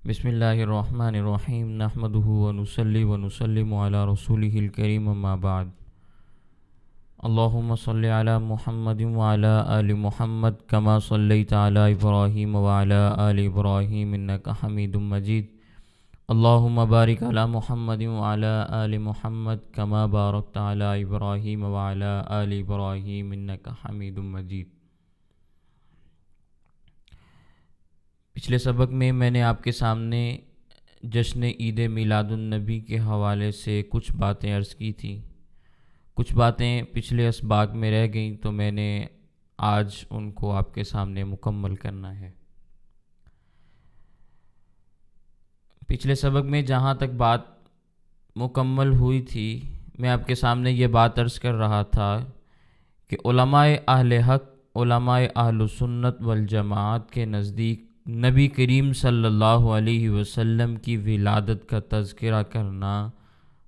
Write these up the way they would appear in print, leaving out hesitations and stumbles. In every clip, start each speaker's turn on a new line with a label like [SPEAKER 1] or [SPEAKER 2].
[SPEAKER 1] بسم اللہ الرحمن الرحیم نحمدہ ونصلی ونسلم علی رسولہ الکریم اما بعد اللہم صلی علی محمد وعلی آل محمد کما صلیت علی ابراہیم وعلی آل ابراہیم انک حمید مجید اللہم بارک علی محمد وعلی آل محمد کما بارکت علی ابراہیم وعلی آل ابراہیم انک حمید مجید۔ پچھلے سبق میں نے آپ کے سامنے جشن عید میلاد النبی کے حوالے سے کچھ باتیں عرض کی تھیں۔ کچھ باتیں پچھلے اسباق میں رہ گئیں تو میں نے آج ان کو آپ کے سامنے مکمل کرنا ہے۔ پچھلے سبق میں جہاں تک بات مکمل ہوئی تھی میں آپ کے سامنے یہ بات عرض کر رہا تھا کہ علماء اہل حق، علماء اہل سنت والجماعت کے نزدیک نبی کریم صلی اللہ علیہ وسلم کی ولادت کا تذکرہ کرنا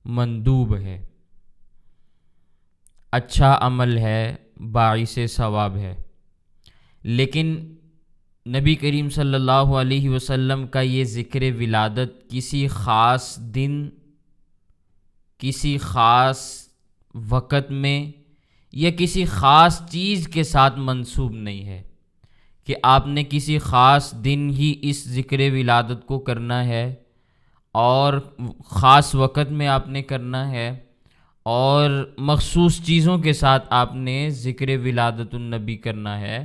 [SPEAKER 1] مندوب ہے، اچھا عمل ہے، باعث ثواب ہے۔ لیکن نبی کریم صلی اللہ علیہ وسلم کا یہ ذکر ولادت کسی خاص دن، کسی خاص وقت میں یا کسی خاص چیز کے ساتھ منسوب نہیں ہے کہ آپ نے کسی خاص دن ہی اس ذکر ولادت کو کرنا ہے اور خاص وقت میں آپ نے کرنا ہے اور مخصوص چیزوں کے ساتھ آپ نے ذکر ولادت النبی کرنا ہے،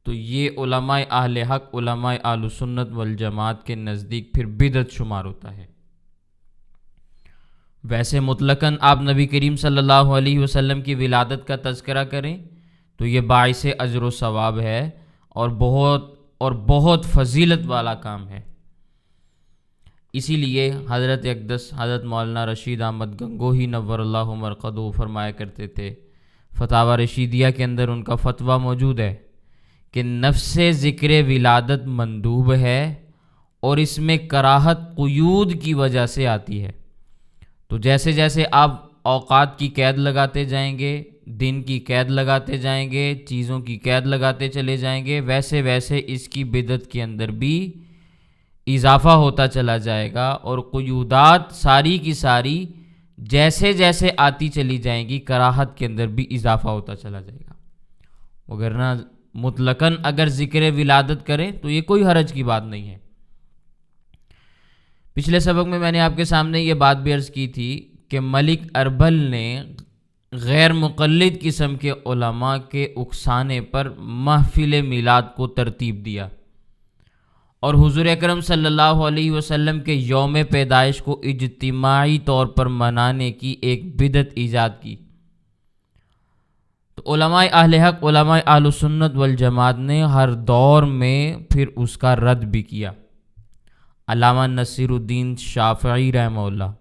[SPEAKER 1] تو یہ علماء اہل حق، علماء اہل سنت والجماعت کے نزدیک پھر بدعت شمار ہوتا ہے۔ ویسے مطلقاً آپ نبی کریم صلی اللہ علیہ وسلم کی ولادت کا تذکرہ کریں تو یہ باعث اجر و ثواب ہے اور بہت فضیلت والا کام ہے۔ اسی لیے حضرت اقدس حضرت مولانا رشید احمد گنگوہی نور اللہ مرقدہ فرمایا کرتے تھے، فتاوی رشیدیہ کے اندر ان کا فتویٰ موجود ہے کہ نفس ذکر ولادت مندوب ہے اور اس میں کراہت قیود کی وجہ سے آتی ہے۔ تو جیسے جیسے آپ اوقات کی قید لگاتے جائیں گے، دن کی قید لگاتے جائیں گے، چیزوں کی قید لگاتے چلے جائیں گے، ویسے ویسے اس کی بدعت کے اندر بھی اضافہ ہوتا چلا جائے گا اور قیودات ساری کی ساری جیسے جیسے آتی چلی جائیں گی کراہت کے اندر بھی اضافہ ہوتا چلا جائے گا۔ وگرنہ مطلقاً اگر ذکر ولادت کریں تو یہ کوئی حرج کی بات نہیں ہے۔ پچھلے سبق میں نے آپ کے سامنے یہ بات بھی عرض کی تھی کہ ملک اربل نے غیر مقلد قسم کے علماء کے اکسانے پر محفل میلاد کو ترتیب دیا اور حضور اکرم صلی اللہ علیہ وسلم کے یوم پیدائش کو اجتماعی طور پر منانے کی ایک بدعت ایجاد کی۔ تو علماء اہل حق، علماء اہل سنت والجماعت نے ہر دور میں پھر اس کا رد بھی کیا۔ علامہ نصیر الدین شافعی رحمہ اللہ،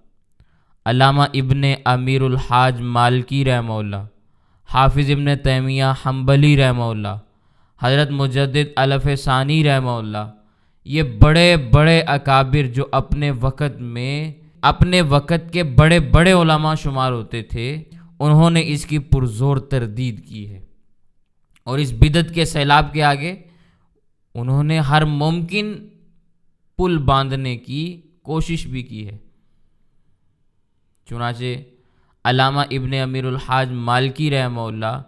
[SPEAKER 1] علامہ ابن امیر الحاج مالکی رحمہ اللہ، حافظ ابن تیمیہ حنبلی رحمہ اللہ، حضرت مجدد الف ثانی رحمہ اللہ، یہ بڑے بڑے اکابر جو اپنے وقت کے بڑے بڑے علماء شمار ہوتے تھے، انہوں نے اس کی پرزور تردید کی ہے اور اس بدعت کے سیلاب کے آگے انہوں نے ہر ممکن پل باندھنے کی کوشش بھی کی ہے۔ چنانچہ علامہ ابن امیر الحاج مالکی رحمہ اللہ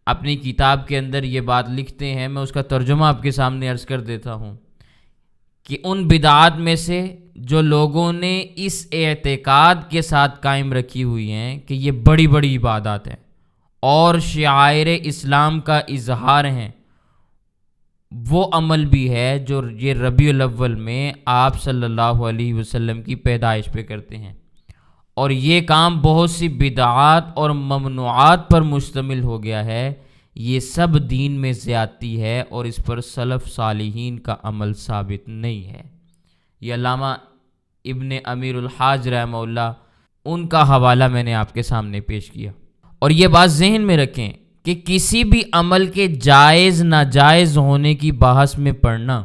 [SPEAKER 1] اپنی کتاب کے اندر یہ بات لکھتے ہیں، میں اس کا ترجمہ آپ کے سامنے عرض کر دیتا ہوں کہ ان بدعات میں سے جو لوگوں نے اس اعتقاد کے ساتھ قائم رکھی ہوئی ہیں کہ یہ بڑی بڑی عبادات ہیں اور شعائر اسلام کا اظہار ہیں، وہ عمل بھی ہے جو یہ ربیع الاول میں آپ صلی اللہ علیہ وسلم کی پیدائش پہ کرتے ہیں، اور یہ کام بہت سی بدعات اور ممنوعات پر مشتمل ہو گیا ہے۔ یہ سب دین میں زیادتی ہے اور اس پر سلف صالحین کا عمل ثابت نہیں ہے۔ یہ علامہ ابن امیر الحاج رحمہ اللہ ان کا حوالہ میں نے آپ کے سامنے پیش کیا۔ اور یہ بات ذہن میں رکھیں کہ کسی بھی عمل کے جائز ناجائز ہونے کی بحث میں پڑنا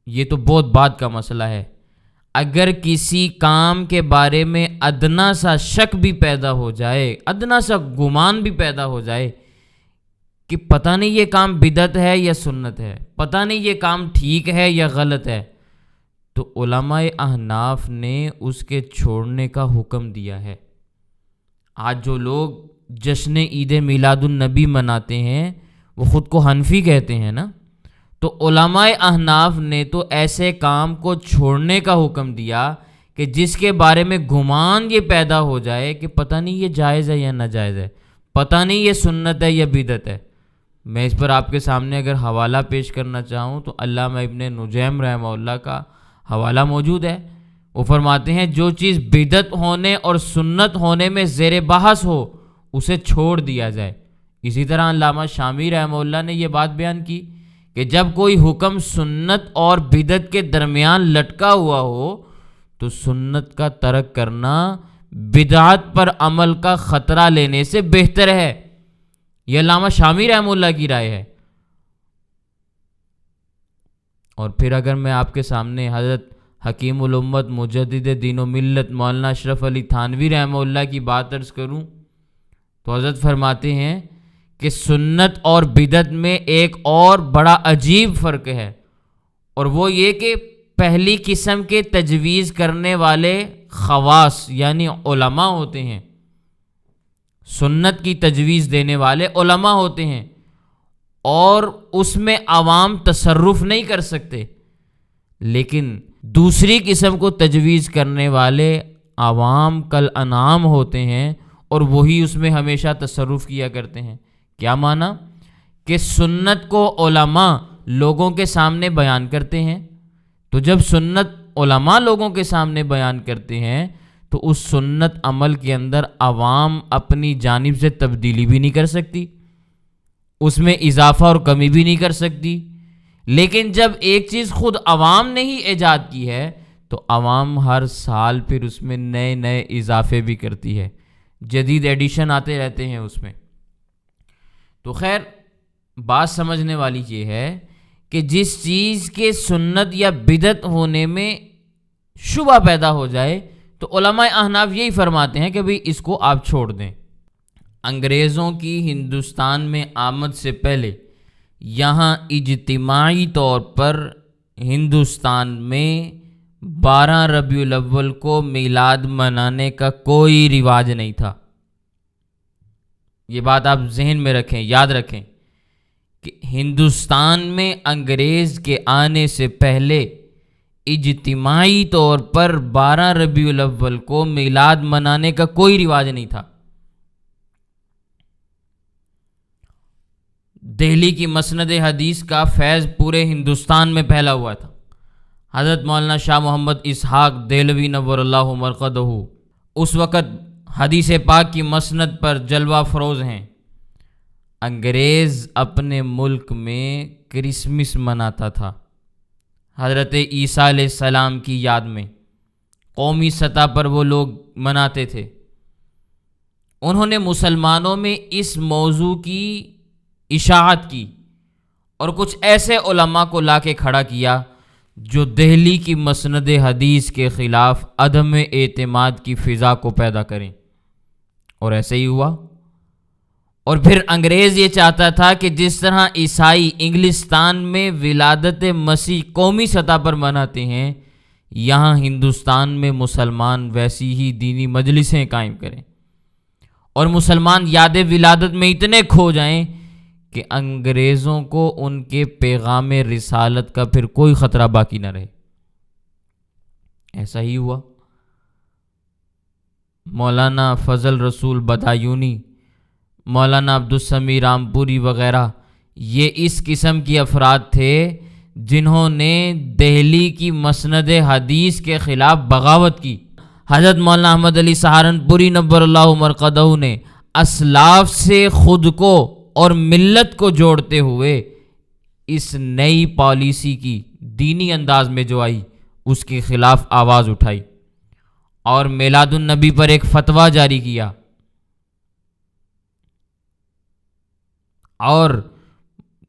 [SPEAKER 1] یہ تو بہت بعد کا مسئلہ ہے۔ اگر کسی کام کے بارے میں ادنا سا شک بھی پیدا ہو جائے، ادنا سا گمان بھی پیدا ہو جائے کہ پتہ نہیں یہ کام بدعت ہے یا سنت ہے، پتہ نہیں یہ کام ٹھیک ہے یا غلط ہے، تو علماء احناف نے اس کے چھوڑنے کا حکم دیا ہے۔ آج جو لوگ جشن عید میلاد النبی مناتے ہیں وہ خود کو حنفی کہتے ہیں نا، تو علماء احناف نے تو ایسے کام کو چھوڑنے کا حکم دیا کہ جس کے بارے میں گمان یہ پیدا ہو جائے کہ پتہ نہیں یہ جائز ہے یا ناجائز ہے، پتہ نہیں یہ سنت ہے یا بدعت ہے۔ میں اس پر آپ کے سامنے اگر حوالہ پیش کرنا چاہوں تو علامہ ابن نجیم رحمہ اللہ کا حوالہ موجود ہے۔ وہ فرماتے ہیں جو چیز بدعت ہونے اور سنت ہونے میں زیر بحث ہو اسے چھوڑ دیا جائے۔ اسی طرح علامہ شامی رحمہ اللہ نے یہ بات بیان کی کہ جب کوئی حکم سنت اور بدعت کے درمیان لٹکا ہوا ہو تو سنت کا ترک کرنا بدعت پر عمل کا خطرہ لینے سے بہتر ہے۔ یہ علامہ شامی رحمہ اللہ کی رائے ہے۔ اور پھر اگر میں آپ کے سامنے حضرت حکیم الامت مجدد دین و ملت مولانا اشرف علی تھانوی رحمہ اللہ کی بات عرض کروں تو حضرت فرماتے ہیں کہ سنت اور بدعت میں ایک اور بڑا عجیب فرق ہے، اور وہ یہ کہ پہلی قسم کے تجویز کرنے والے خواص یعنی علماء ہوتے ہیں، سنت کی تجویز دینے والے علماء ہوتے ہیں، اور اس میں عوام تصرف نہیں کر سکتے، لیکن دوسری قسم کو تجویز کرنے والے عوام کل انعام ہوتے ہیں اور وہی اس میں ہمیشہ تصرف کیا کرتے ہیں۔ کیا معنی؟ کہ سنت کو علماء لوگوں کے سامنے بیان کرتے ہیں، تو جب سنت علماء لوگوں کے سامنے بیان کرتے ہیں تو اس سنت عمل کے اندر عوام اپنی جانب سے تبدیلی بھی نہیں کر سکتی، اس میں اضافہ اور کمی بھی نہیں کر سکتی۔ لیکن جب ایک چیز خود عوام نے ہی ایجاد کی ہے تو عوام ہر سال پھر اس میں نئے نئے اضافے بھی کرتی ہے، جدید ایڈیشن آتے رہتے ہیں اس میں۔ تو خیر بات سمجھنے والی یہ ہے کہ جس چیز کے سنت یا بدعت ہونے میں شبہ پیدا ہو جائے تو علماء احناف یہی فرماتے ہیں کہ بھئی اس کو آپ چھوڑ دیں۔ انگریزوں کی ہندوستان میں آمد سے پہلے یہاں اجتماعی طور پر ہندوستان میں 12 ربیع الاول کو میلاد منانے کا کوئی رواج نہیں تھا۔ یہ بات آپ ذہن میں رکھیں، یاد رکھیں کہ ہندوستان میں انگریز کے آنے سے پہلے اجتماعی طور پر 12 ربیع الاول کو میلاد منانے کا کوئی رواج نہیں تھا۔ دہلی کی مسند حدیث کا فیض پورے ہندوستان میں پھیلا ہوا تھا۔ حضرت مولانا شاہ محمد اسحاق دہلوی نور اللہ مرقدہ اس وقت حدیث پاک کی مسند پر جلوہ فروز ہیں۔ انگریز اپنے ملک میں کرسمس مناتا تھا حضرت عیسیٰ علیہ السلام کی یاد میں، قومی سطح پر وہ لوگ مناتے تھے۔ انہوں نے مسلمانوں میں اس موضوع کی اشاعت کی اور کچھ ایسے علماء کو لا کے کھڑا کیا جو دہلی کی مسند حدیث کے خلاف عدم اعتماد کی فضا کو پیدا کریں، اور ایسے ہی ہوا۔ اور پھر انگریز یہ چاہتا تھا کہ جس طرح عیسائی انگلستان میں ولادت مسیح قومی سطح پر مناتے ہیں، یہاں ہندوستان میں مسلمان ویسی ہی دینی مجلسیں قائم کریں، اور مسلمان یاد ولادت میں اتنے کھو جائیں کہ انگریزوں کو ان کے پیغام رسالت کا پھر کوئی خطرہ باقی نہ رہے۔ ایسا ہی ہوا۔ مولانا فضل رسول بدایونی، مولانا عبدالسمیع رامپوری وغیرہ یہ اس قسم کی افراد تھے جنہوں نے دہلی کی مسند حدیث کے خلاف بغاوت کی۔ حضرت مولانا احمد علی سہارنپوری نور اللہ مرقدہ نے اسلاف سے خود کو اور ملت کو جوڑتے ہوئے اس نئی پالیسی کی دینی انداز میں جو آئی اس کے خلاف آواز اٹھائی اور میلاد النبی پر ایک فتویٰ جاری کیا، اور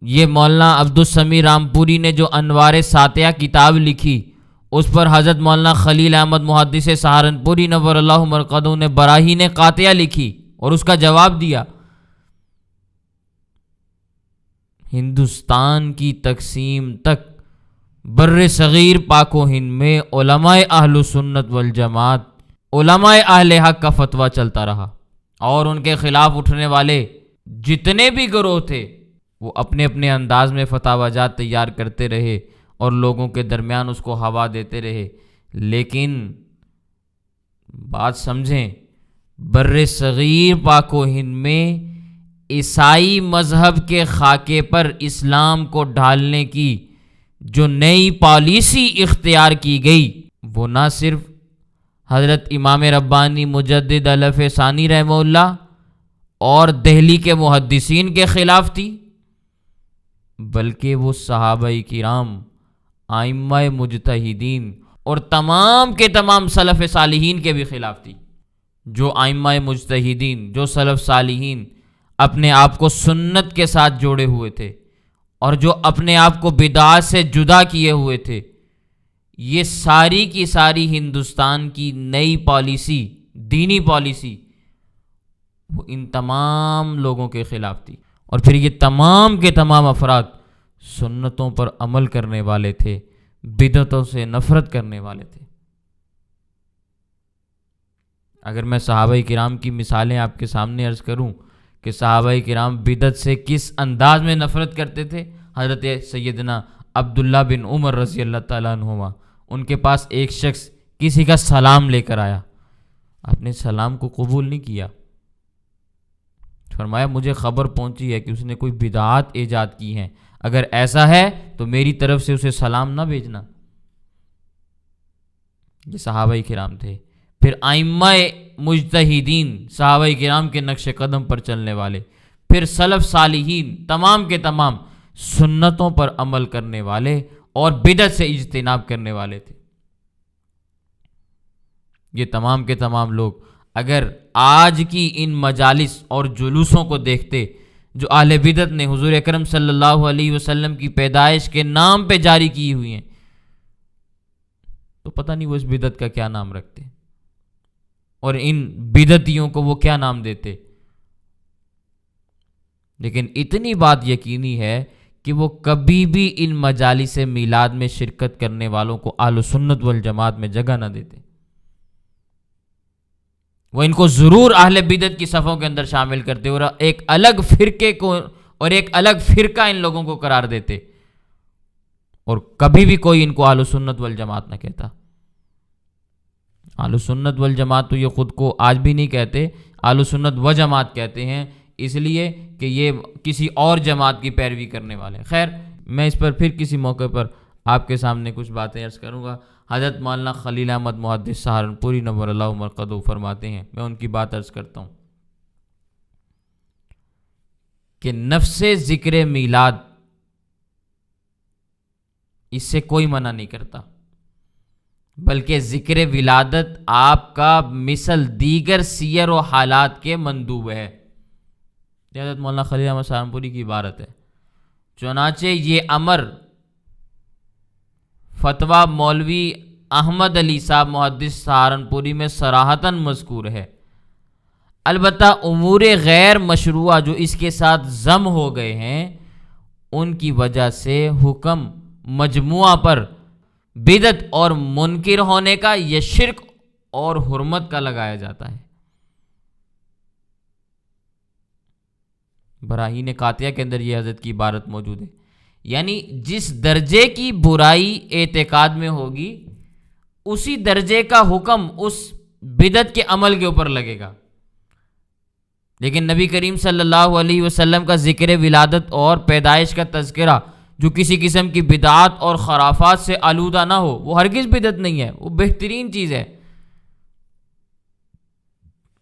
[SPEAKER 1] یہ مولانا عبدالسمیع رامپوری نے جو انوار ساتیہ کتاب لکھی اس پر حضرت مولانا خلیل احمد محدث سہارنپوری نور اللہ مرقدہ نے براہین قاطعہ لکھی اور اس کا جواب دیا۔ ہندوستان کی تقسیم تک بر صغیر پاک و ہند میں علماء اہل سنت والجماعت، علماء اہل حق کا فتویٰ چلتا رہا، اور ان کے خلاف اٹھنے والے جتنے بھی گروہ تھے وہ اپنے اپنے انداز میں فتاوی جات تیار کرتے رہے اور لوگوں کے درمیان اس کو ہوا دیتے رہے۔ لیکن بات سمجھیں، بر صغیر پاک و ہند میں عیسائی مذہب کے خاکے پر اسلام کو ڈھالنے کی جو نئی پالیسی اختیار کی گئی، وہ نہ صرف حضرت امام ربانی مجدد الف ثانی رحمہ اللہ اور دہلی کے محدثین کے خلاف تھی، بلکہ وہ صحابہ کرام، ائمہ مجتہدین اور تمام کے تمام سلف صالحین کے بھی خلاف تھی۔ جو ائمہ مجتہدین، جو سلف صالحین اپنے آپ کو سنت کے ساتھ جوڑے ہوئے تھے اور جو اپنے آپ کو بدعات سے جدا کیے ہوئے تھے، یہ ساری کی ساری ہندوستان کی نئی پالیسی، دینی پالیسی، وہ ان تمام لوگوں کے خلاف تھی۔ اور پھر یہ تمام کے تمام افراد سنتوں پر عمل کرنے والے تھے، بدعتوں سے نفرت کرنے والے تھے۔ اگر میں صحابہ کرام کی مثالیں آپ کے سامنے عرض کروں کہ صحابہ کرام بدعت سے کس انداز میں نفرت کرتے تھے، حضرت سیدنا عبداللہ بن عمر رضی اللہ تعالیٰ عنہما، ان کے پاس ایک شخص کسی کا سلام لے کر آیا، آپ نے سلام کو قبول نہیں کیا، فرمایا مجھے خبر پہنچی ہے کہ اس نے کوئی بدعات ایجاد کی ہیں، اگر ایسا ہے تو میری طرف سے اسے سلام نہ بھیجنا۔ یہ صحابہ کرام تھے۔ پھر ائمہ مجتہدین، صحابہ کرام کے نقش قدم پر چلنے والے، پھر سلف صالحین، تمام کے تمام سنتوں پر عمل کرنے والے اور بدعت سے اجتناب کرنے والے تھے۔ یہ تمام کے تمام لوگ اگر آج کی ان مجالس اور جلوسوں کو دیکھتے جو اہل بدعت نے حضور اکرم صلی اللہ علیہ وسلم کی پیدائش کے نام پہ جاری کی ہوئی ہیں، تو پتہ نہیں وہ اس بدعت کا کیا نام رکھتے اور ان بدعتیوں کو وہ کیا نام دیتے۔ لیکن اتنی بات یقینی ہے کہ وہ کبھی بھی ان مجالس میلاد میں شرکت کرنے والوں کو اہل سنت والجماعت میں جگہ نہ دیتے، وہ ان کو ضرور اہل بدعت کی صفوں کے اندر شامل کرتے اور ایک الگ فرقے کو اور ایک الگ فرقہ ان لوگوں کو قرار دیتے، اور کبھی بھی کوئی ان کو اہل سنت والجماعت نہ کہتا۔ اہل سنت والجماعت تو یہ خود کو آج بھی نہیں کہتے، اہل سنت و جماعت کہتے ہیں، اس لیے کہ یہ کسی اور جماعت کی پیروی کرنے والے ہیں۔ خیر، میں اس پر پھر کسی موقع پر آپ کے سامنے کچھ باتیں عرض کروں گا۔ حضرت مولانا خلیل احمد محدث سہارنپوری نور اللہ مرقدہ فرماتے ہیں، میں ان کی بات عرض کرتا ہوں کہ نفس ذکر میلاد اس سے کوئی منع نہیں کرتا، بلکہ ذکر ولادت آپ کا مثل دیگر سیر و حالات کے مندوب ہے۔ حضرت مولانا خلیل احمد سہارنپوری کی عبارت ہے۔ چنانچہ یہ امر فتویٰ مولوی احمد علی صاحب محدث سہارنپوری میں صراحتاً مذکور ہے، البتہ امور غیر مشروعہ جو اس کے ساتھ ضم ہو گئے ہیں ان کی وجہ سے حکم مجموعہ پر بدعت اور منکر ہونے کا یا شرک اور حرمت کا لگایا جاتا ہے۔ براہین قاطعہ کے اندر یہ حضرت کی عبارت موجود ہے، یعنی جس درجے کی برائی اعتقاد میں ہوگی اسی درجے کا حکم اس بدعت کے عمل کے اوپر لگے گا۔ لیکن نبی کریم صلی اللہ علیہ وسلم کا ذکر ولادت اور پیدائش کا تذکرہ جو کسی قسم کی بدعات اور خرافات سے آلودہ نہ ہو، وہ ہرگز بدعت نہیں ہے، وہ بہترین چیز ہے۔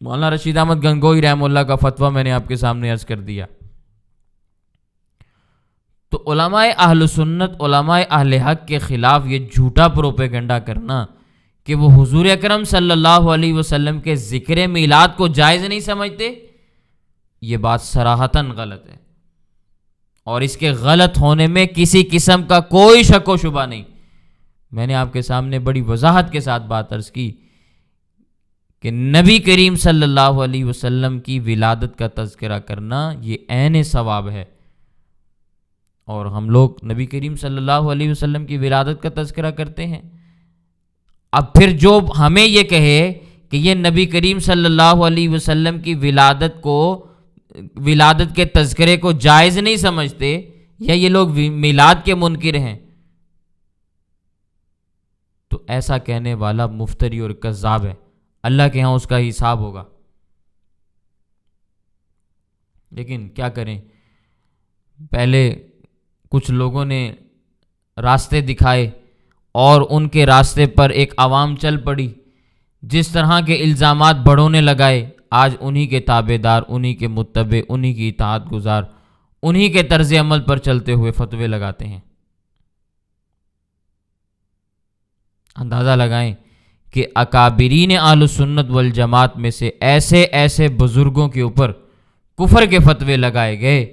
[SPEAKER 1] مولانا رشید احمد گنگوئی رحمہ اللہ کا فتویٰ میں نے آپ کے سامنے عرض کر دیا۔ تو علماء اہل سنت، علماء اہل حق کے خلاف یہ جھوٹا پروپیگنڈا کرنا کہ وہ حضور اکرم صلی اللہ علیہ وسلم کے ذکر میلاد کو جائز نہیں سمجھتے، یہ بات صراحتاً غلط ہے، اور اس کے غلط ہونے میں کسی قسم کا کوئی شک و شبہ نہیں۔ میں نے آپ کے سامنے بڑی وضاحت کے ساتھ بات عرض کی کہ نبی کریم صلی اللہ علیہ وسلم کی ولادت کا تذکرہ کرنا یہ عین ثواب ہے، اور ہم لوگ نبی کریم صلی اللہ علیہ وسلم کی ولادت کا تذکرہ کرتے ہیں۔ اب پھر جو ہمیں یہ کہے کہ یہ نبی کریم صلی اللہ علیہ وسلم کی ولادت کے تذکرے کو جائز نہیں سمجھتے، یا یہ لوگ میلاد کے منکر ہیں، تو ایسا کہنے والا مفتری اور کذاب ہے، اللہ کے ہاں اس کا حساب ہوگا۔ لیکن کیا کریں، پہلے کچھ لوگوں نے راستے دکھائے اور ان کے راستے پر ایک عوام چل پڑی، جس طرح کے الزامات بڑوں نے لگائے، آج انہی کے تابع دار، انہی کے متبع، انہی کی اطاعت گزار، انہی کے طرز عمل پر چلتے ہوئے فتوے لگاتے ہیں۔ اندازہ لگائیں کہ اکابرین اہل سنت والجماعت میں سے ایسے ایسے بزرگوں کے اوپر کفر کے فتوے لگائے گئے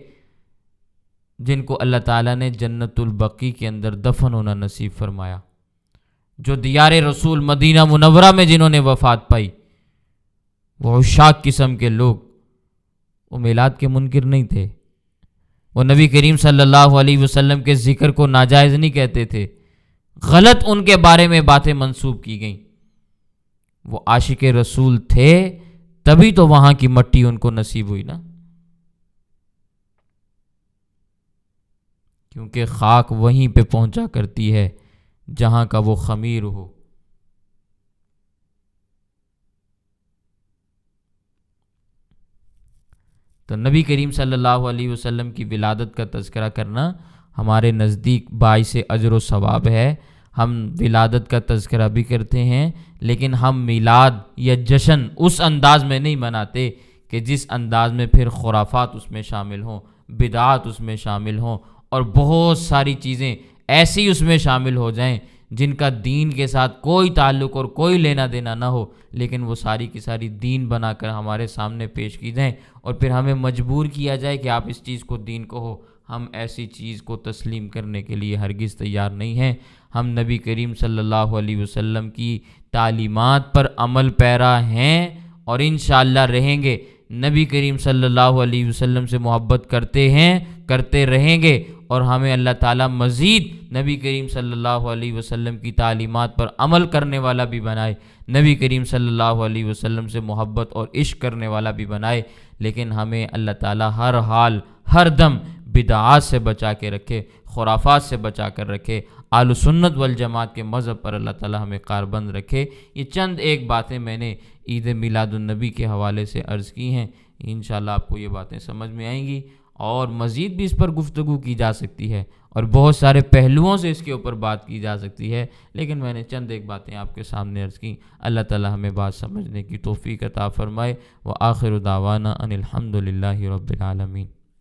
[SPEAKER 1] جن کو اللہ تعالیٰ نے جنت البقیع کے اندر دفن ہونا نصیب فرمایا، جو دیار رسول مدینہ منورہ میں جنہوں نے وفات پائی، وہ عشاق قسم کے لوگ، وہ میلاد کے منکر نہیں تھے، وہ نبی کریم صلی اللہ علیہ وسلم کے ذکر کو ناجائز نہیں کہتے تھے، غلط ان کے بارے میں باتیں منسوب کی گئیں۔ وہ عاشق رسول تھے، تبھی تو وہاں کی مٹی ان کو نصیب ہوئی نا، کیونکہ خاک وہیں پہ پہنچا کرتی ہے جہاں کا وہ خمیر ہو۔ تو نبی کریم صلی اللہ علیہ وسلم کی ولادت کا تذکرہ کرنا ہمارے نزدیک باعث اجر و ثواب ہے۔ ہم ولادت کا تذکرہ بھی کرتے ہیں، لیکن ہم میلاد یا جشن اس انداز میں نہیں مناتے کہ جس انداز میں پھر خرافات اس میں شامل ہوں، بدعات اس میں شامل ہوں، اور بہت ساری چیزیں ایسی اس میں شامل ہو جائیں جن کا دین کے ساتھ کوئی تعلق اور کوئی لینا دینا نہ ہو، لیکن وہ ساری کی ساری دین بنا کر ہمارے سامنے پیش کی جائیں، اور پھر ہمیں مجبور کیا جائے کہ آپ اس چیز کو دین کہو۔ ہم ایسی چیز کو تسلیم کرنے کے لیے ہرگز تیار نہیں ہیں۔ ہم نبی کریم صلی اللہ علیہ وسلم کی تعلیمات پر عمل پیرا ہیں اور انشاءاللہ رہیں گے۔ نبی کریم صلی اللہ علیہ وسلم سے محبت کرتے ہیں، کرتے رہیں گے، اور ہمیں اللہ تعالیٰ مزید نبی کریم صلی اللہ علیہ وسلم کی تعلیمات پر عمل کرنے والا بھی بنائے، نبی کریم صلی اللہ علیہ وسلم سے محبت اور عشق کرنے والا بھی بنائے۔ لیکن ہمیں اللہ تعالیٰ ہر حال ہر دم بدعات سے بچا کے رکھے، خرافات سے بچا کر رکھے، اہل سنت والجماعت کے مذہب پر اللہ تعالیٰ ہمیں کاربند رکھے۔ یہ چند ایک باتیں میں نے عید میلاد النبی کے حوالے سے عرض کی ہیں، انشاءاللہ آپ کو یہ باتیں سمجھ میں آئیں گی، اور مزید بھی اس پر گفتگو کی جا سکتی ہے اور بہت سارے پہلوؤں سے اس کے اوپر بات کی جا سکتی ہے، لیکن میں نے چند ایک باتیں آپ کے سامنے عرض کی۔ اللہ تعالیٰ ہمیں بات سمجھنے کی توفیق عطا فرمائے۔ وآخر دعوانا ان الحمد للہ رب العالمین۔